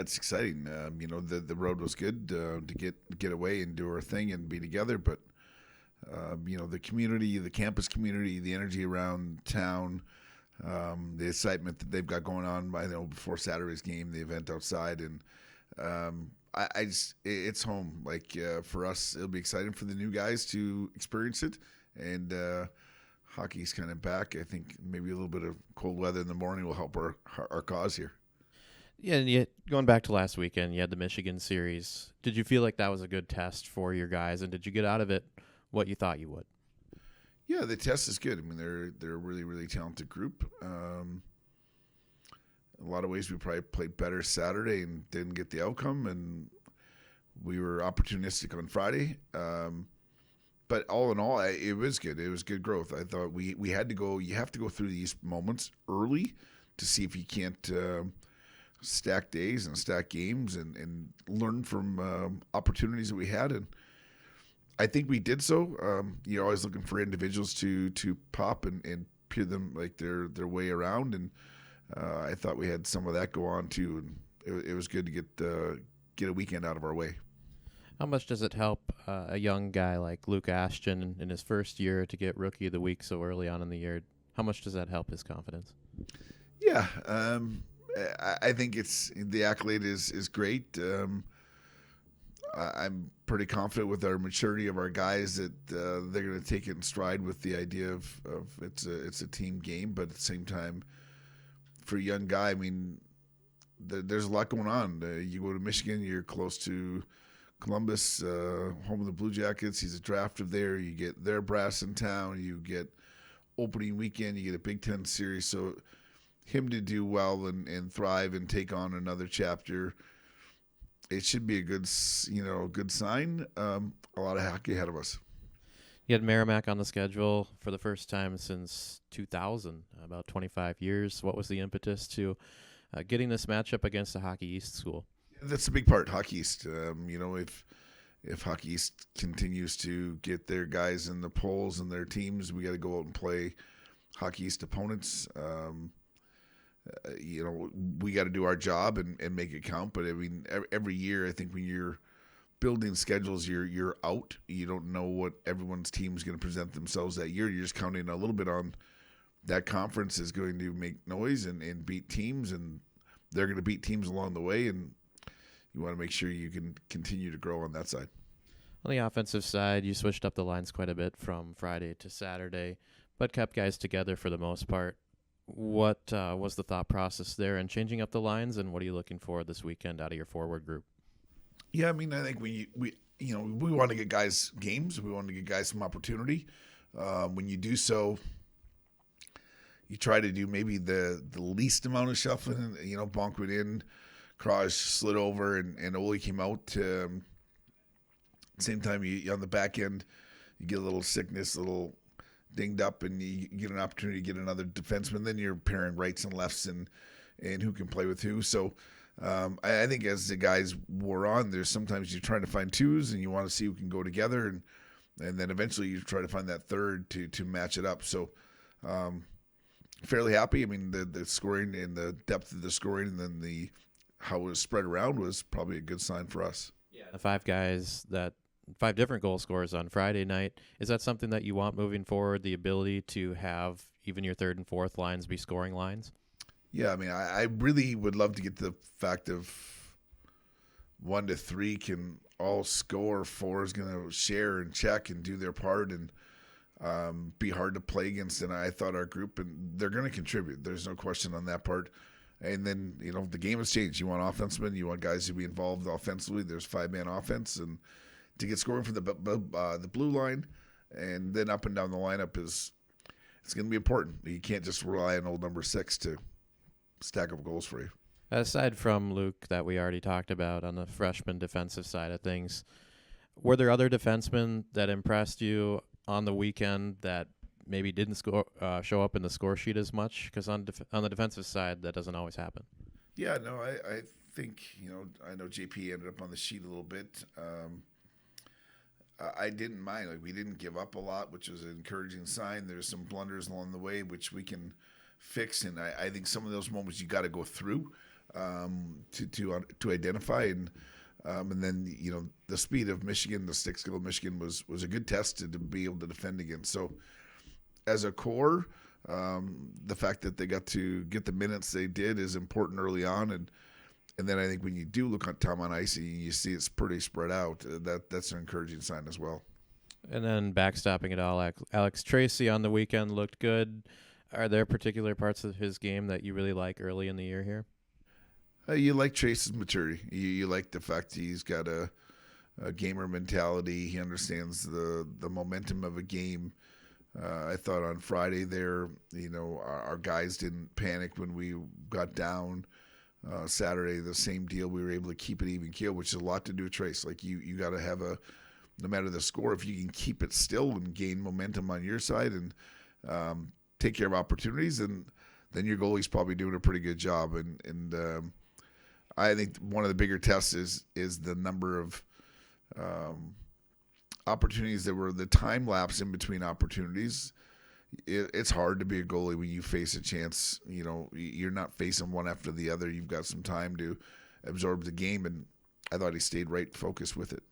Yeah, it's exciting. The road was good to get away and do our thing and be together, but the community, the campus community, the energy around town, the excitement that they've got going on. I know before Saturday's game, the event outside, and I just it's home. Like for us, it'll be exciting for the new guys to experience it, and hockey's kind of back. I think maybe a little bit of cold weather in the morning will help our cause here. Yeah, and yet going back to last weekend, you had the Michigan series. Did you feel like that was a good test for your guys, and did you get out of it what you thought you would? Yeah, the test is good. I mean, they're a really really talented group. In a lot of ways, we probably played better Saturday and didn't get the outcome, and we were opportunistic on Friday. But all in all, it was good. It was good growth. I thought we had to go. You have to go through these moments early to see if you can't stack days and stack games and learn from opportunities that we had. And I think we did so. You're always looking for individuals to pop and peer them like their way around, and I thought we had some of that go on too. And it was good to get a weekend out of our way. How much does it help a young guy like Luke Ashton in his first year to get Rookie of the Week so early on in the year? How much does that help his confidence? Yeah, I think it's the accolade is great. I'm pretty confident with our maturity of our guys that they're going to take it in stride with the idea of it's a team game, but at the same time, for a young guy, I mean, there's a lot going on. You go to Michigan, you're close to Columbus, home of the Blue Jackets. He's a drafted there. You get their brass in town. You get opening weekend. You get a Big Ten series. So him to do well and thrive and take on another chapter, it should be a good sign. A lot of hockey ahead of us. You had Merrimack on the schedule for the first time since 2000, about 25 years. What was the impetus to getting this matchup against the Hockey East school? That's a big part, Hockey East. If Hockey East continues to get their guys in the polls and their teams, we got to go out and play Hockey East opponents. We got to do our job and make it count. But I mean, every year, I think when you're building schedules, you're out. You don't know what everyone's team is going to present themselves that year. You're just counting a little bit on that conference is going to make noise and beat teams, and they're going to beat teams along the way. And you want to make sure you can continue to grow on that side. On the offensive side, you switched up the lines quite a bit from Friday to Saturday, but kept guys together for the most part. What was the thought process there in changing up the lines, and what are you looking for this weekend out of your forward group? Yeah, I mean, I think we want to get guys games. We want to get guys some opportunity. When you do so, you try to do maybe the least amount of shuffling. Bonk went in, Kraj slid over, and Ole came out. Same time, you on the back end, you get a little sickness, a little dinged up, and you get an opportunity to get another defenseman. Then you're pairing rights and lefts and who can play with who. So I think as the guys wore on, there's sometimes you're trying to find twos and you want to see who can go together, and then eventually you try to find that third to match it up. So fairly happy. I mean, the scoring and the depth of the scoring and then how it was spread around was probably a good sign for us. Yeah, the five different goal scorers on Friday night. Is that something that you want moving forward, the ability to have even your third and fourth lines be scoring lines? Yeah, I mean, I really would love to get the fact of 1 to 3 can all score, 4 is going to share and check and do their part and be hard to play against. And I thought our group, and they're going to contribute. There's no question on that part. And then, the game has changed. You want offensemen. You want guys to be involved offensively. There's 5-man offense. And to get scoring from the blue line and then up and down the lineup it's going to be important. You can't just rely on old number 6 to stack up goals for you. Aside from Luke that we already talked about on the freshman defensive side of things, were there other defensemen that impressed you on the weekend that maybe didn't show up in the score sheet as much? Because on the defensive side, that doesn't always happen. Yeah, no, I think, I know JP ended up on the sheet a little bit. I didn't mind. Like, we didn't give up a lot, which was an encouraging sign. There's some blunders along the way, which we can fix. And I think some of those moments you got to go through. to identify and then the speed of Michigan, the stick skill of Michigan was a good test to be able to defend against. So as a core, the fact that they got to get the minutes they did is important early on, and then I think when you do look at time on ice, you see it's pretty spread out. That's an encouraging sign as well. And then backstopping it all, Alex Tracy on the weekend looked good. Are there particular parts of his game that you really like early in the year here? You like Trace's maturity. You like the fact he's got a gamer mentality. He understands the momentum of a game. I thought on Friday there, our guys didn't panic when we got down. Saturday, the same deal. We were able to keep it even keel, which is a lot to do with Trace. Like you got to have no matter the score, if you can keep it still and gain momentum on your side and take care of opportunities, and then your goalie's probably doing a pretty good job. And I think one of the bigger tests is the number of opportunities that were the time lapse in between opportunities. It's hard to be a goalie when you face a chance. You're not facing one after the other. You've got some time to absorb the game, and I thought he stayed right focused with it.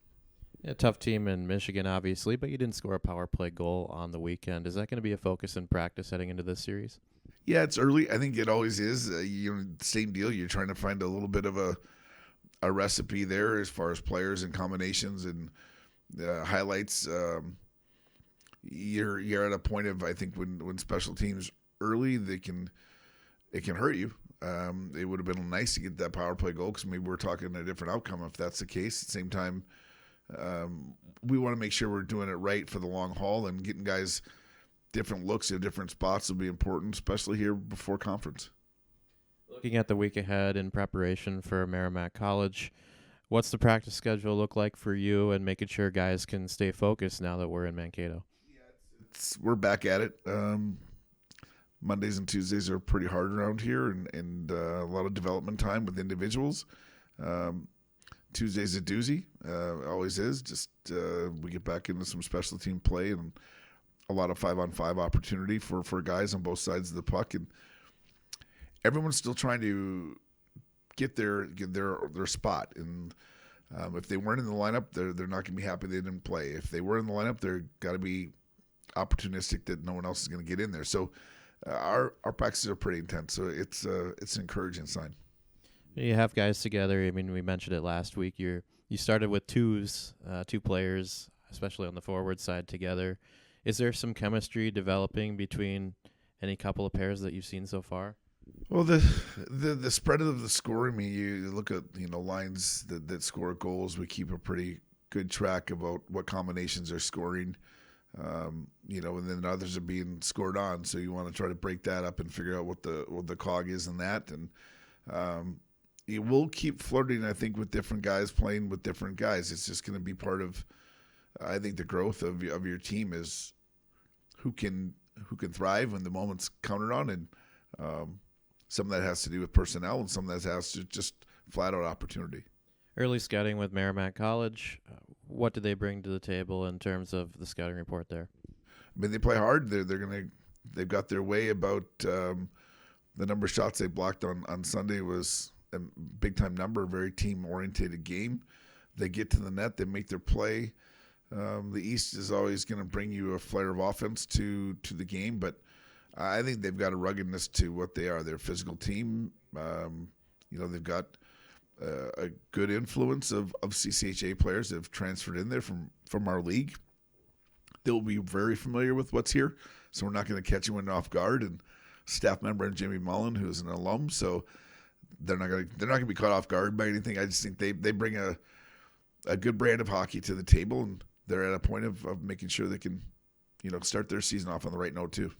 Yeah, tough team in Michigan, obviously, but you didn't score a power play goal on the weekend. Is that going to be a focus in practice heading into this series? Yeah, it's early. I think it always is. Same deal. You're trying to find a little bit of a recipe there as far as players and combinations and highlights. You're at a point of, I think, when special teams early, it can hurt you. It would have been nice to get that power play goal because maybe we're talking a different outcome if that's the case. At the same time, we want to make sure we're doing it right for the long haul, and getting guys different looks in different spots will be important, especially here before conference. Looking at the week ahead in preparation for Merrimack College, what's the practice schedule look like for you and making sure guys can stay focused now that we're in Mankato? We're back at it. Mondays and Tuesdays are pretty hard around here, and a lot of development time with individuals. Tuesday's a doozy, always is. Just we get back into some special team play and a lot of 5-on-5 opportunity for guys on both sides of the puck, and everyone's still trying to get their spot. And if they weren't in the lineup, they're not going to be happy they didn't play. If they were in the lineup, they're got to be opportunistic that no one else is going to get in there. So our practices are pretty intense. So it's an encouraging sign. You have guys together. I mean, we mentioned it last week. You started with two players, especially on the forward side, together. Is there some chemistry developing between any couple of pairs that you've seen so far? Well, the spread of the scoring. I mean, you look at lines that score goals. We keep a pretty good track about what combinations are scoring. And then others are being scored on. So you want to try to break that up and figure out what the cog is in that. And you will keep flirting, I think, with different guys playing with different guys. It's just going to be part of, I think, the growth of your team is who can thrive when the moment's counted on, and some of that has to do with personnel, and some of that has to just flat out opportunity. Early scouting with Merrimack College, what do they bring to the table in terms of the scouting report there? I mean, they play hard. They've got their way about the number of shots they blocked on Sunday was a big time number, a very team oriented game. They get to the net, they make their play. The East is always going to bring you a flare of offense to the game, but I think they've got a ruggedness to what they are. They're a physical team. They've got a good influence of CCHA players that have transferred in there from our league. They'll be very familiar with what's here, so we're not going to catch anyone off guard. And staff member and Jimmy Mullen, who's an alum, so they're not going to be caught off guard by anything. I just think they bring a good brand of hockey to the table, and they're at a point of making sure they can start their season off on the right note too.